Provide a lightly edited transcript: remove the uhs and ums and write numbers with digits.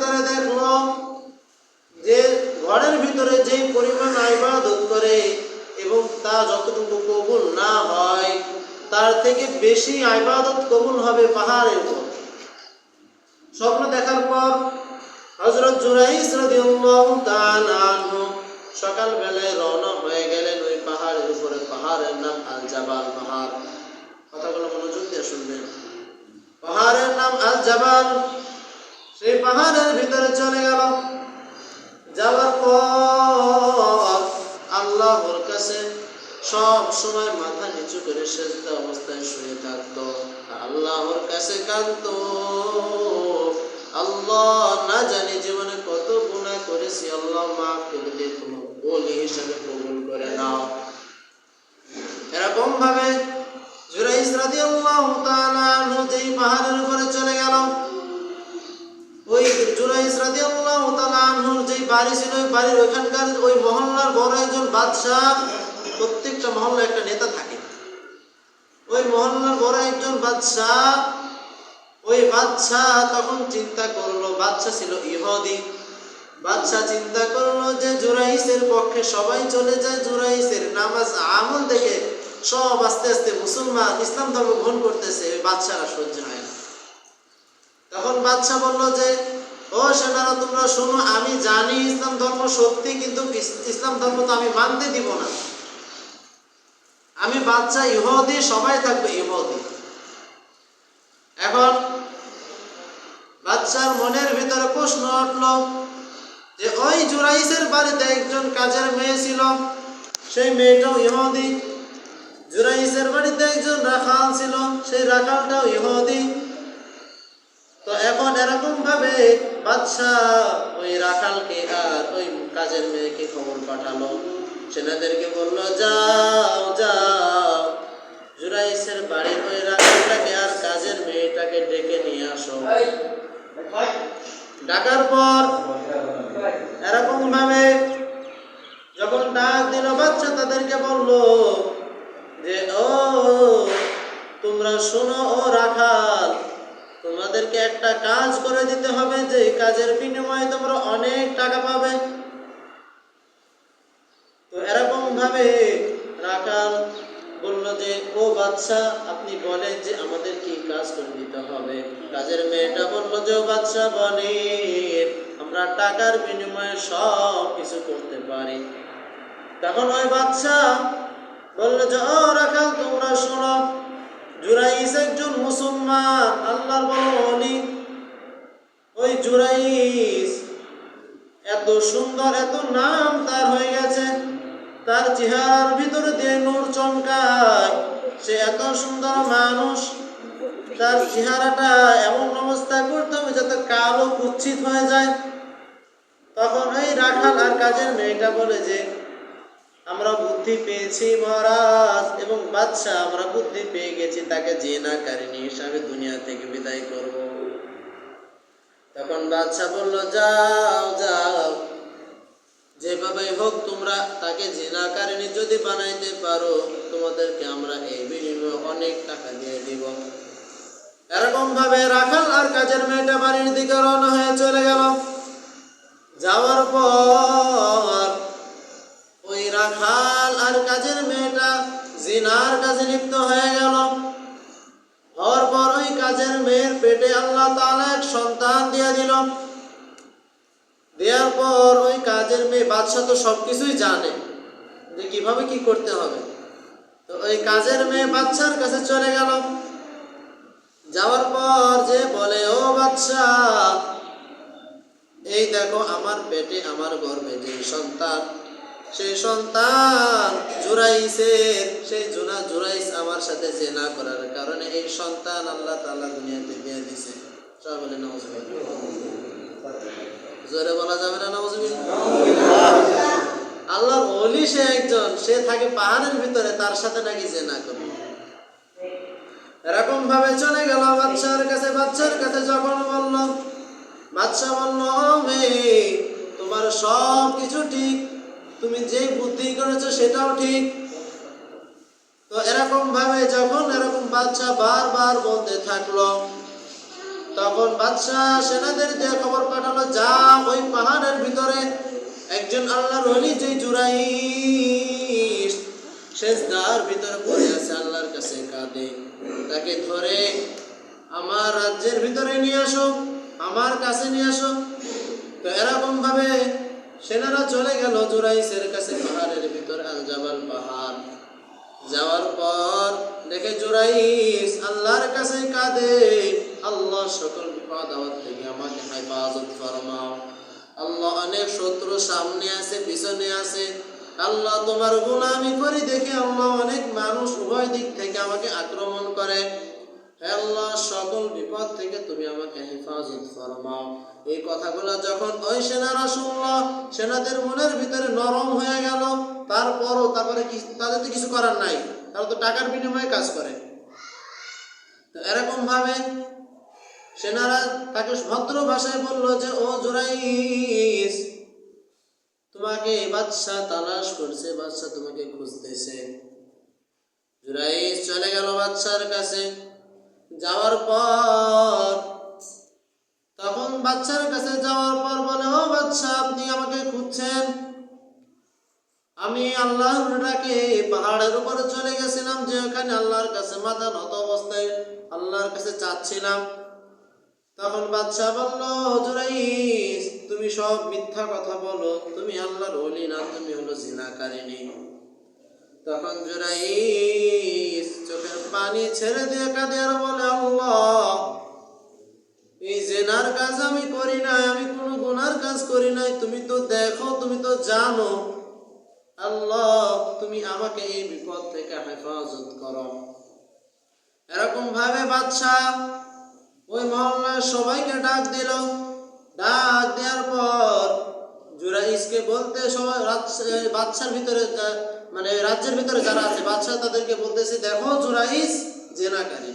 ভিতরে দেখলো যে ঘরের ভিতরে যেই পরিমাণ ইবাদত করে এবং তা যতটুকু কবুল না হয় তার থেকে বেশি ইবাদত কবুল হবে পাহাড়ের উপর। স্বপ্ন দেখার পর হযরত জুরাইস রাদিয়াল্লাহু তাআলা আনহু সকালবেলায় রওনা হয়ে গেলেন ওই পাহাড়ের উপরে। পাহাড়ের নাম আল জাবাল পাহাড়। কথাগুলো মনোযোগ দিয়ে শুনবেন। পাহাড়ের নাম আল জাবাল। সেই পাহাড়ের ভিতরে চলে গেল। যাওয়ার পর আল্লাহর কাছে সব সময় মাথা নিচু করে সেজদা অবস্থায় শুয়ে থাকতো, আল্লাহর কাছে কাঁদতো, আল্লাহ না জানি জীবনে কত গুনাহ করেছি, আল্লাহ মাফ করে দিয়ে তোমার ওলি হিসেবে কবুল করে নাও। এরকম ভাবে জুরাইস রাদিয়াল্লাহু তাআলা আনহু যেই পাহাড়ের উপরে চলে গেল, ওই জুরাইস রাদিয়াল্লাহু তাআলা আনহুর যেই বাড়ি ছিল ওই বাড়ির ওইখানকার ওই মহল্লার বড় একজন বাদশাহ, প্রত্যেকটা মহল্লায় একটা নেতা থাকে, ওই মহল্লার বড় একজন বাদশাহ, ওই বাদশাহ তখন চিন্তা করলো, বাদশাহ ছিল ইহুদি, বাদশাহ চিন্তা করলো যে জুরাইসের পক্ষে সবাই চলে যায়, জুরাইসের নামাজ আমল দেখে সব আস্তে আস্তে মুসলমান ইসলাম ধর্ম গ্রহণ করতেছে, ওই বাদশাহরা সহ্য হয় না। তখন বাদশাহ বলল যে ও সেনারা তোমরা শোনো, আমি জানি ইসলাম ধর্ম সত্যি, কিন্তু ইসলাম ধর্ম তো আমি মানতে দিব না। আমি বাদশাহ ইহুদি, সবাই থাকবে ইহুদি। এখন বাদশার মনের ভিতরে প্রশ্ন উঠল যে ওই জুরাইসের বাড়িতে একজন কাজের মেয়ে ছিল, সেই মেয়েটাও ইহুদি। জুরাইসের বাড়িতে একজন রাখাল ছিল, সেই রাখালটাও ইহুদি। তো এখন এরকম ভাবে বাদশাহ ওই রাখালকে আর ওই কাজের মেয়েকে খবর পাঠালো, সেনাদেরকে বলল যাও যাও জুরাইসের বাড়ির ওই রাখালটাকে আর কাজের মেয়েটাকে ডেকে নিয়ে আসো। ডাকার পর এরকম ভাবে যখন ডাক দিল, বাদশা তাদেরকে বলল যে ও তোমরা শোনো, ও রাখাল, তোমাদেরকে একটা কাজ করে দিতে হবে, যে কাজের বিনিময়ে তোমরা অনেক টাকা পাবে। তো এরকম ভাবে রাখাল বলল যে ও বাদশাহ, আপনি বলেন যে আমাদের কি কাজ করে দিতে হবে। কাজের মেয়েটা বলল যে ও বাদশাহ বলেন, আমরা টাকার বিনিময়ে সব কিছু করতে পারি। তখন ওই বাদশাহ বলল যে ও রাখাল, তোমরা শোনো, জুরাইস একজন মুসলমান, আল্লাহর ওলি। ওই জুরাইস এত সুন্দর, এত নাম তার হয়ে গেছে, তার চেহারার ভিতরে দিয়ে নূর চমকায়, সে এত সুন্দর মানুষ, তার চেহারাটা এমন অবস্থা করতে হবে যাতে কালো কুচ্ছিত হয়ে যায়। তখন এই রাখাল আর কাজের মেয়েটা বলে যে আমরা বুদ্ধি পেয়েছি মহারাজ এবং বাদশাহ, আমরা বুদ্ধি পেয়ে গেছি, তাকে জিনাকারিনী হিসাবে দুনিয়া থেকে বিদায় করব। তখন বাদশাহ বলল যাও যাও, যেভাবে হোক তোমরা তাকে জিনাকারিনী যদি বানাইতে পারো, তোমাদেরকে আমরা এই বিনিময়ে অনেক টাকা দিয়ে দিব। এরকম ভাবে রাখাল আর কাজের মেয়েটা বাড়ির দিকে রওনা হয়ে চলে গেল। যাওয়ার পর ওই রাখাল আর কাজের মেয়েটা জিনার কাজে লিপ্ত হয়ে গেল। হওয়ার পর ওই কাজের মেয়ের পেটে আল্লাহ তাআলা এক সন্তান দিয়ে দিল। দেওয়ার পর ওই কাজের মেয়ে, বাদশাহ তো সবকিছুই জানে যে কিভাবে কি করতে হবে, তো ওই কাজের মেয়ে বাদশার কাছে চলে গেল। যাওয়ার পর যে বলে ও বাদশাহ, এই দেখো আমার পেটে, আমার গর্ভে যে সন্তান, সেই সন্তান জুরাইসের, সেই জুরাইস আমার সাথে জিনা করার কারণে এই সন্তান আল্লাহ তাআলা দুনিয়াতে দিয়ে দিয়েছে। সবাই বলে নাউজুবিল্লাহ। জোরে বলা যাবে না নাউজুবিল্লাহ? আল্লাহর ওলি সে একজন, সে থাকে পাহাড়ের ভিতরে, তার সাথে নাকি জিনা করবে। এরকম ভাবে চলে গেল বাদশার কাছে। বাদশার কাছে যখন বলল, বাদশাহ বলল ও মেয়ে, তোমার সব কিছু ঠিক, তুমি যে বুদ্ধি করেছো সেটাও ঠিক। তো এরকম ভাবে যখন এরকম বাদশাহ বারবার বলতে থাকলো, তখন বাদশাহ সেনাদের দিয়ে খবর পাঠালো, যা ওই পাহাড়ের ভিতরে একজন আল্লাহর ওলি যে জুরাইশ সেজদার ভিতরে পড়ে আছে, আল্লাহর কাছে কাঁদে, তাকে ধরে আমার রাজ্যের ভিতরে নিয়ে আসো, আমার কাছে নিয়ে আসো। তো এরকম ভাবে সেনারা চলে গেল জুরাইশের কাছে পাহাড়ের ভিতরে, আল জাবাল পাহাড়। যাওয়ার পর দেখে জুরাইশ আল্লাহর কাছে কাঁদে, আল্লাহ সকল বিপদ আপদ থেকে আমাকে হেফাজত ফরমাও। আল্লাহ অনেক শত্রু সামনে আছে, পিছনে আছে। আল্লাহ তোমার গোলামি করি দেখে আল্লাহ অনেক মানুষ উভয় দিক থেকে আমাকে আক্রমণ করে। হে আল্লাহ, সকল বিপদ থেকে তুমি আমাকে হেফাজত ফরমাও। এই কথাগুলো যখন ওই সেনারা শুনল, সেনাদের মনের ভিতরে নরম হয়ে গেল। তারপরে তাদের তো কিছু করার নাই, তারা তো টাকার বিনিময়ে কাজ করে। তো এরকম ভাবে সেনারা তাকে ভদ্র ভাষায় বলল যে, ও জুরাইশ, তোমাকে বাদশাহ তালাশ করছে, বাদশাহ তোমাকে খুঁজতেছে। জুরাইশ চলে গেল বাদশার কাছে। যাওয়ার পর তখন বাদশার কাছে যাওয়ার পর বলে, ও বাদশাহ, আপনি আমাকে খুঁজছেন? আমি আল্লাহর ডাকে পাহাড়ের উপরে চলে গেছিলাম, যে ওখানে আল্লাহর কাছে মাথা নত অবস্থায় আল্লাহর কাছে চাচ্ছিলাম। তখন বাদশাহ বলল, জুরাইশ, তুমি সব মিথ্যা কথা বলো, তুমি আল্লাহর ওলি না, তুমি হলো জিনাকারিনী। তখন জুরাইশ চোখের পানি ছেড়ে দিয়ে কাঁদে আর বলে, আল্লাহ, এই জিনার কাজ আমি করি নাই, আমি কোনো গুনার কাজ করি নাই, তুমি তো দেখো, তুমি তো জানো। আল্লাহ, তুমি আমাকে এই বিপদ থেকে হেফাজত করো। এরকম ভাবে বাদশাহ ওই মহল্লার সবাইকে ডাক দিল। ডাক দেওয়ার পর জুরাইশকে বলতে সবাই বাদশার ভিতরে, মানে রাজ্যের ভিতরে যারা আছে বাদশাহ তাদেরকে বলতেছে, দেখো জুরাইশ জেনাকারী।